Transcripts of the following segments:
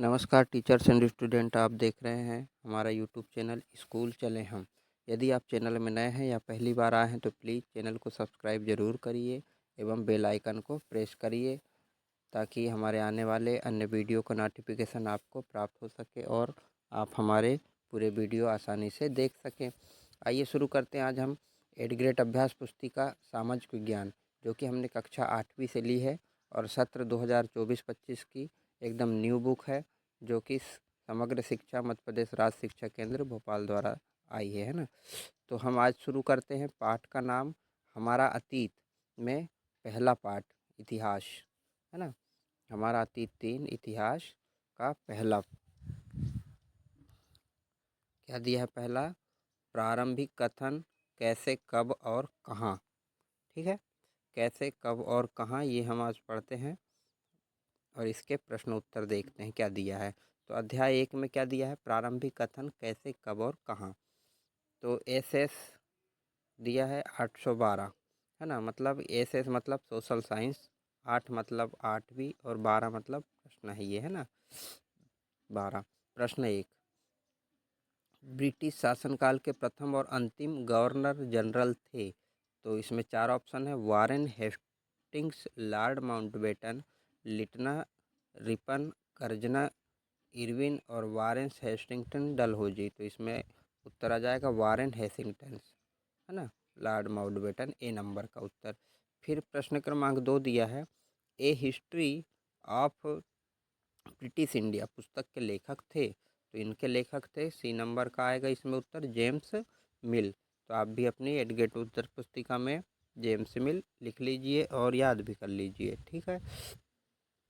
नमस्कार teachers and student, आप देख रहे हैं हमारा यूट्यूब चैनल स्कूल चले हम। यदि आप चैनल में नए हैं या पहली बार आए हैं तो प्लीज़ चैनल को सब्सक्राइब ज़रूर करिए एवं बेल आइकन को प्रेस करिए ताकि हमारे आने वाले अन्य वीडियो का नोटिफिकेशन आपको प्राप्त हो सके और आप हमारे पूरे वीडियो आसानी से देख सकें। आइए शुरू करते हैं। आज हम 8th ग्रेड अभ्यास पुस्तिका सामाजिक विज्ञान जो कि हमने कक्षा 8वीं से ली है और सत्र 2024-25 की एकदम न्यू बुक है, जो कि समग्र शिक्षा मध्य प्रदेश राज्य शिक्षा केंद्र भोपाल द्वारा आई है ना। तो हम आज शुरू करते हैं। पाठ का नाम हमारा अतीत में पहला पाठ इतिहास है ना। हमारा अतीत 3 इतिहास का पहला क्या दिया है? पहला प्रारंभिक कथन कैसे, कब और कहाँ। ठीक है, कैसे, कब और कहाँ ये हम आज पढ़ते हैं और इसके प्रश्न उत्तर देखते हैं क्या दिया है। तो अध्याय 1 में क्या दिया है? प्रारंभिक कथन कैसे, कब और कहाँ। तो एस दिया है 812 है ना। मतलब एस मतलब सोशल साइंस, 8 मतलब 8वीं और 12 मतलब प्रश्न है ये है ना। 12 प्रश्न 1, ब्रिटिश शासनकाल के प्रथम और अंतिम गवर्नर जनरल थे। तो इसमें 4 ऑप्शन है। Warren Hastings, lord Mountbatten, Lytton Ripon, Curzon Irwin और वारेन हेस्टिंगटन डलहौजी। तो इसमें उत्तर आ जाएगा वारेन हेस्टिंगटन है ना। लॉर्ड माउंटबेटन ए नंबर का उत्तर। फिर प्रश्न क्रमांक 2 दिया है, ए हिस्ट्री ऑफ ब्रिटिश इंडिया पुस्तक के लेखक थे। तो इनके लेखक थे, सी नंबर का आएगा इसमें उत्तर, जेम्स मिल। तो आप भी अपनी एडगेट उत्तर पुस्तिका में जेम्स मिल लिख लीजिए और याद भी कर लीजिए। ठीक है,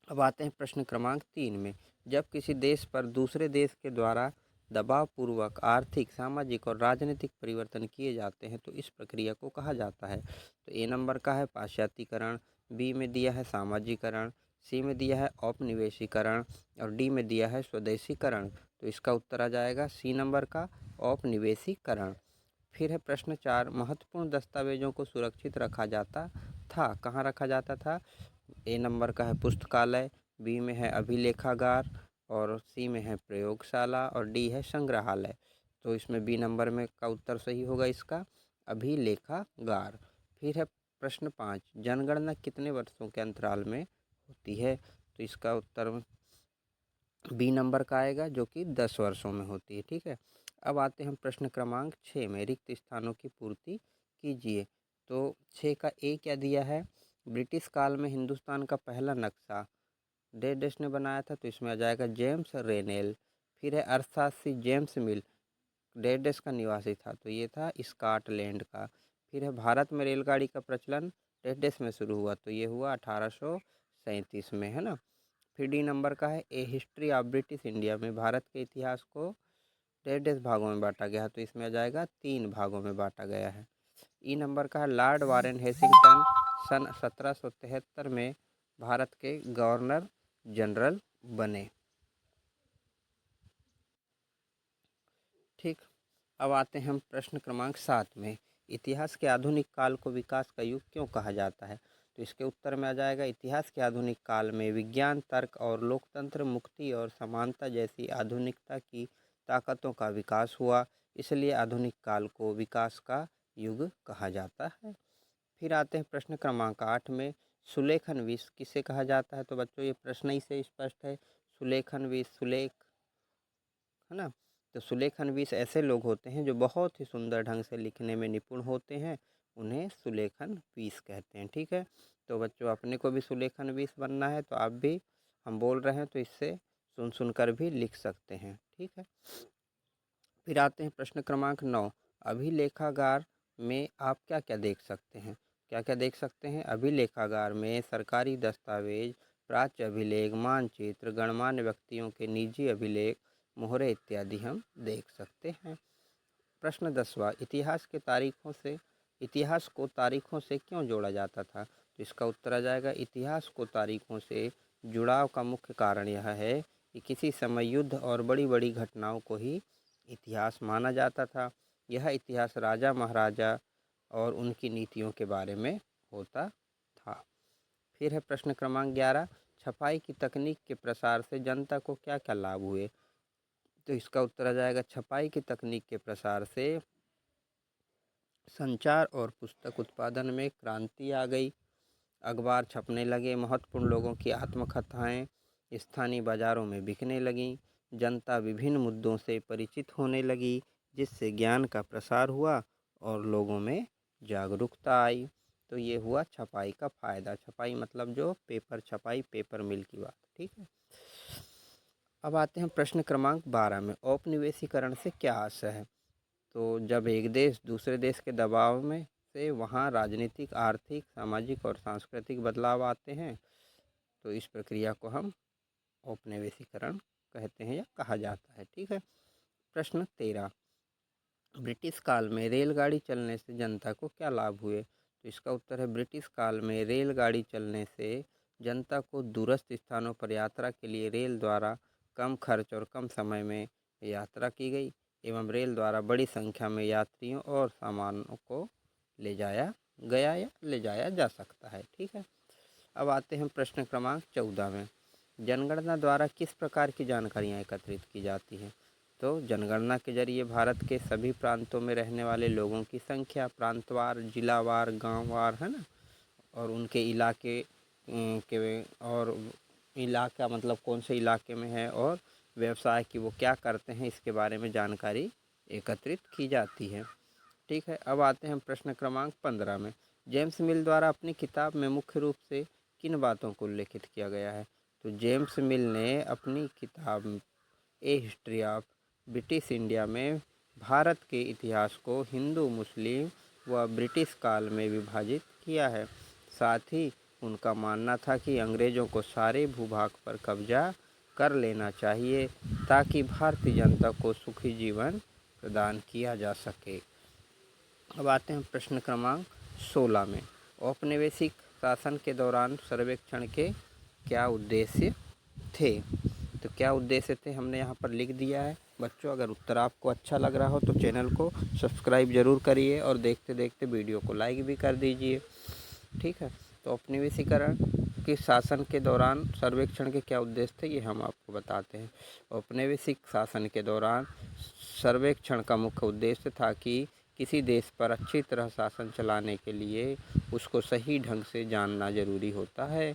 अब आते हैं प्रश्न क्रमांक 3 में। जब किसी देश पर दूसरे देश के द्वारा दबावपूर्वक आर्थिक, सामाजिक और राजनीतिक परिवर्तन किए जाते हैं तो इस प्रक्रिया को कहा जाता है। तो ए नंबर का है पाश्चात्यकरण, बी में दिया है सामाजिकरण, सी में दिया है औपनिवेशीकरण और डी में दिया है स्वदेशीकरण। तो इसका उत्तर आ जाएगा सी नंबर का औपनिवेशीकरण। फिर है प्रश्न 4, महत्वपूर्ण दस्तावेजों को सुरक्षित रखा जाता था, कहाँ रखा जाता था? ए नंबर का है पुस्तकालय, बी में है अभिलेखागार और सी में है प्रयोगशाला और डी है संग्रहालय। तो इसमें बी नंबर में का उत्तर सही होगा इसका, अभिलेखागार। फिर है प्रश्न 5, जनगणना कितने वर्षों के अंतराल में होती है? तो इसका उत्तर बी नंबर का आएगा जो कि 10 वर्षों में होती है। ठीक है, अब आते हैं प्रश्न क्रमांक 6 में, रिक्त स्थानों की पूर्ति कीजिए। तो 6 का ए क्या दिया है? ब्रिटिश काल में हिंदुस्तान का पहला नक्शा डेस ने बनाया था। तो इसमें आ जाएगा जेम्स रेनेल। फिर है अर्थशास्त्री जेम्स मिल डेस का निवासी था, तो ये था स्कॉटलैंड का। फिर है भारत में रेलगाड़ी का प्रचलन डेस में शुरू हुआ, तो ये हुआ 1837 में है ना। फिर डी नंबर का है, ए हिस्ट्री ऑफ ब्रिटिश इंडिया में भारत के इतिहास को डेस भागों में बांटा गया है। तो इसमें आ जाएगा 3 भागों में बांटा गया है। ई नंबर का है, लॉर्ड वारेन हेसिंगटन सन 1773 में भारत के गवर्नर जनरल बने। ठीक, अब आते हैं हम प्रश्न क्रमांक 7 में, इतिहास के आधुनिक काल को विकास का युग क्यों कहा जाता है? तो इसके उत्तर में आ जाएगा, इतिहास के आधुनिक काल में विज्ञान, तर्क और लोकतंत्र, मुक्ति और समानता जैसी आधुनिकता की ताकतों का विकास हुआ, इसलिए आधुनिक काल को विकास का युग कहा जाता है। फिर आते हैं प्रश्न क्रमांक 8 में, सुलेखन विश्व किसे कहा जाता है? तो बच्चों ये प्रश्न ही से स्पष्ट है, सुलेखन विश्व, सुलेख है ना। तो सुलेखन विश्व ऐसे लोग होते हैं जो बहुत ही सुंदर ढंग से लिखने में निपुण होते हैं, उन्हें सुलेखन विश्व कहते हैं। ठीक है, तो बच्चों अपने को भी सुलेखन विश्व बनना है, तो आप भी, हम बोल रहे हैं तो इससे सुन सुनकर भी लिख सकते हैं। ठीक है, फिर आते हैं प्रश्न क्रमांक 9, अभिलेखागार में आप क्या क्या देख सकते हैं? क्या क्या देख सकते हैं? अभिलेखागार में सरकारी दस्तावेज, प्राच्य अभिलेख, मानचित्र, गणमान्य व्यक्तियों के निजी अभिलेख, मोहरे इत्यादि हम देख सकते हैं। प्रश्न 10वां, इतिहास को तारीखों से क्यों जोड़ा जाता था? तो इसका उत्तर आ जाएगा, इतिहास को तारीखों से जुड़ाव का मुख्य कारण यह है कि किसी समय युद्ध और बड़ी बड़ी घटनाओं को ही इतिहास माना जाता था। यह इतिहास राजा महाराजा और उनकी नीतियों के बारे में होता था। फिर है प्रश्न क्रमांक 11, छपाई की तकनीक के प्रसार से जनता को क्या क्या लाभ हुए? तो इसका उत्तर आ जाएगा छपाई की तकनीक के प्रसार से संचार और पुस्तक उत्पादन में क्रांति आ गई। अखबार छपने लगे, महत्वपूर्ण लोगों की आत्मकथाएं स्थानीय बाजारों में बिकने लगीं, जनता विभिन्न मुद्दों से परिचित होने लगी, जिससे ज्ञान का प्रसार हुआ और लोगों में जागरूकता आई। तो ये हुआ छपाई का फ़ायदा। छपाई मतलब जो पेपर छपाई, पेपर मिल की बात, ठीक है। अब आते हैं प्रश्न क्रमांक 12 में, औपनिवेशीकरण से क्या आशय है? तो जब एक देश दूसरे देश के दबाव में से वहाँ राजनीतिक, आर्थिक, सामाजिक और सांस्कृतिक बदलाव आते हैं, तो इस प्रक्रिया को हम औपनिवेशीकरण कहते हैं या कहा जाता है, ठीक है। प्रश्न 13, ब्रिटिश काल में रेलगाड़ी चलने से जनता को क्या लाभ हुए? तो इसका उत्तर है ब्रिटिश काल में रेलगाड़ी चलने से जनता को दूरस्थ स्थानों पर यात्रा के लिए रेल द्वारा कम खर्च और कम समय में यात्रा की गई एवं रेल द्वारा बड़ी संख्या में यात्रियों और सामानों को ले जाया गया या ले जाया जा सकता है, ठीक है। अब आते हैं प्रश्न क्रमांक 14 में, जनगणना द्वारा किस प्रकार की जानकारियाँ एकत्रित की जाती हैं? तो जनगणना के जरिए भारत के सभी प्रांतों में रहने वाले लोगों की संख्या प्रांतवार, जिलावार, गांववार, है ना, और उनके इलाके के, और इलाका मतलब कौन से इलाके में है और व्यवसाय की वो क्या करते हैं, इसके बारे में जानकारी एकत्रित की जाती है, ठीक है। अब आते हैं प्रश्न क्रमांक 15 में, जेम्स मिल द्वारा अपनी किताब में मुख्य रूप से किन बातों को उल्लेखित किया गया है? तो जेम्स मिल ने अपनी किताब ए हिस्ट्री ऑफ ब्रिटिश इंडिया में भारत के इतिहास को हिंदू, मुस्लिम व ब्रिटिश काल में विभाजित किया है। साथ ही उनका मानना था कि अंग्रेज़ों को सारे भूभाग पर कब्जा कर लेना चाहिए ताकि भारतीय जनता को सुखी जीवन प्रदान किया जा सके। अब आते हैं प्रश्न क्रमांक 16 में, औपनिवेशिक शासन के दौरान सर्वेक्षण के क्या उद्देश्य थे? तो क्या उद्देश्य थे हमने यहाँ पर लिख दिया है। बच्चों, अगर उत्तर आपको अच्छा लग रहा हो तो चैनल को सब्सक्राइब ज़रूर करिए और देखते देखते वीडियो को लाइक भी कर दीजिए, ठीक है। तो औपनिवेशीकरण के शासन के दौरान सर्वेक्षण के क्या उद्देश्य थे, ये हम आपको बताते हैं। औपनिवेशिक शासन के दौरान सर्वेक्षण का मुख्य उद्देश्य था कि किसी देश पर अच्छी तरह शासन चलाने के लिए उसको सही ढंग से जानना जरूरी होता है।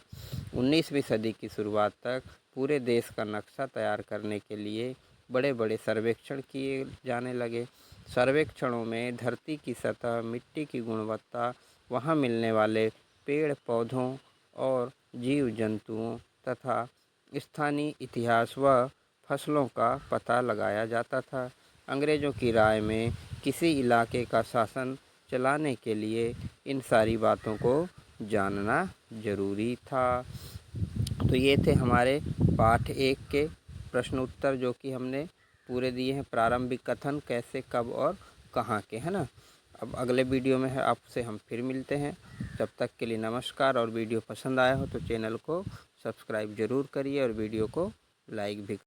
19वीं सदी की शुरुआत तक पूरे देश का नक्शा तैयार करने के लिए बड़े बड़े सर्वेक्षण किए जाने लगे। सर्वेक्षणों में धरती की सतह, मिट्टी की गुणवत्ता, वहाँ मिलने वाले पेड़ पौधों और जीव जंतुओं तथा स्थानीय इतिहास व फसलों का पता लगाया जाता था। अंग्रेज़ों की राय में किसी इलाके का शासन चलाने के लिए इन सारी बातों को जानना जरूरी था। तो ये थे हमारे पाठ 1 के प्रश्न उत्तर, जो कि हमने पूरे दिए हैं। प्रारंभिक कथन कैसे, कब और कहाँ के, है ना। अब अगले वीडियो में है आपसे हम फिर मिलते हैं। तब तक के लिए नमस्कार। और वीडियो पसंद आया हो तो चैनल को सब्सक्राइब ज़रूर करिए और वीडियो को लाइक भी